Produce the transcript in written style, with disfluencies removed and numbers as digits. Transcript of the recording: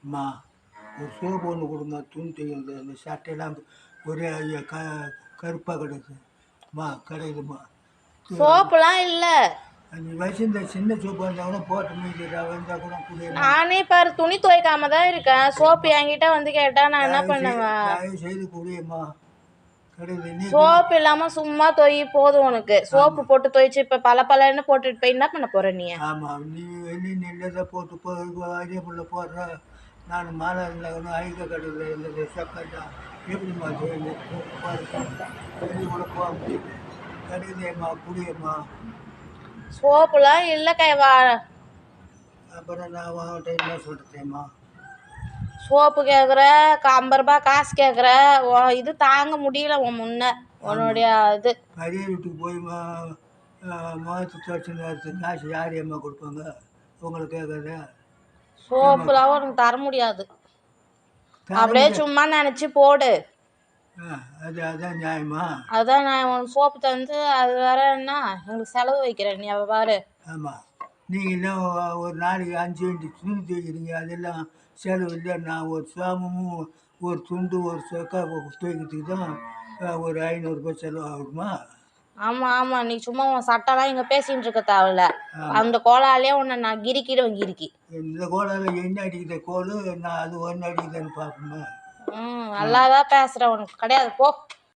அம்மா ஒரு சோப்பு ஒன்று கொடுங்க, துணி துவைக்கிறது. அந்த சட்டையெல்லாம் ஒரே கருப்பாக கிடக்கு. அம்மா கிடைக்குதும்மா. சோப்புலாம் இல்ல. நீ வச்சிருந்த சின்ன சோப்பு இருந்தால் கூட போட்டு மீதிடா வந்தா கூட குடியம்மா. நானே பாரு துணி துவைக்காம தான் இருக்கேன். சோப்பு என்கிட்ட வந்து கேட்டா நான் என்ன பண்ணுவேன்? தயவு செய்து குடியம்மா. கிடைக்குது. நீ சோப்பு இல்லாம சும்மா தொய் போதும் உனக்கு. சோப்பு போட்டு தொய்ச்சு இப்ப பல போட்டுட்டு போய் என்ன பண்ண போற நீ? ஆமாம், நீ வெளியே நெல்லதை போட்டு அதே போல் போடுற. நான் மாலை இருந்தாலும் ஐக்க கடையில் இருந்தது சக்கட்டா எப்படிம்மா வெளியே கூட போக முடியுது. கிடைக்குதேம்மா குடியம்மா. சோப்புலாம் இல்ல கைவா. அப்புறம் நான் அவன்கிட்ட என்ன சொல்கிறேம்மா? சோப்பு கேட்குற, 50 ரூபாய் காசு கேட்குற, இது தாங்க முடியல உன் முன்ன உன்னுடைய இது. பழைய வீட்டுக்கு போய் முகத்து துவச்சி நேரத்துக்கு காசு யார் ஏம்மா கொடுப்பாங்க? உங்களுக்கு கேட்குறது. சோப்புலாம் உனக்கு தர முடியாது. அப்படியே சும்மா நினச்சி போடு. அதான் நியாயமா? அதான் நான் உனக்கு சோப்பு தந்து அது வேற என்ன எங்களுக்கு செலவு வைக்கிறேன் நீ பாரு. ஆமாம், நீங்கள் இன்னும் ஒரு நாளைக்கு 5 வண்டி துணி துவைக்கிறீங்க. அதெல்லாம் செலவு இல்லை. நான் ஒரு சாமமும் ஒரு துண்டு ஒரு சொக்கா துவைக்கிறதுக்கு தான் ஒரு 500 ரூபாய் செலவு ஆகுமா? ஆமாம் ஆமாம், நீ சும்மா உன் சட்டெல்லாம் இங்கே பேசிகிட்டு இருக்க தேவையில்ல. அந்த கோலாலே உன்னை நான் கிரிக்கிடுவேன் கிரிக்கி. இந்த கோலால் என்ன அடிக்கிற கோல், நான் அது ஒன்று அடிக்குதுன்னு பார்ப்போமா? நல்லாதான் பேசுகிறேன், உனக்கு கிடையாது போ.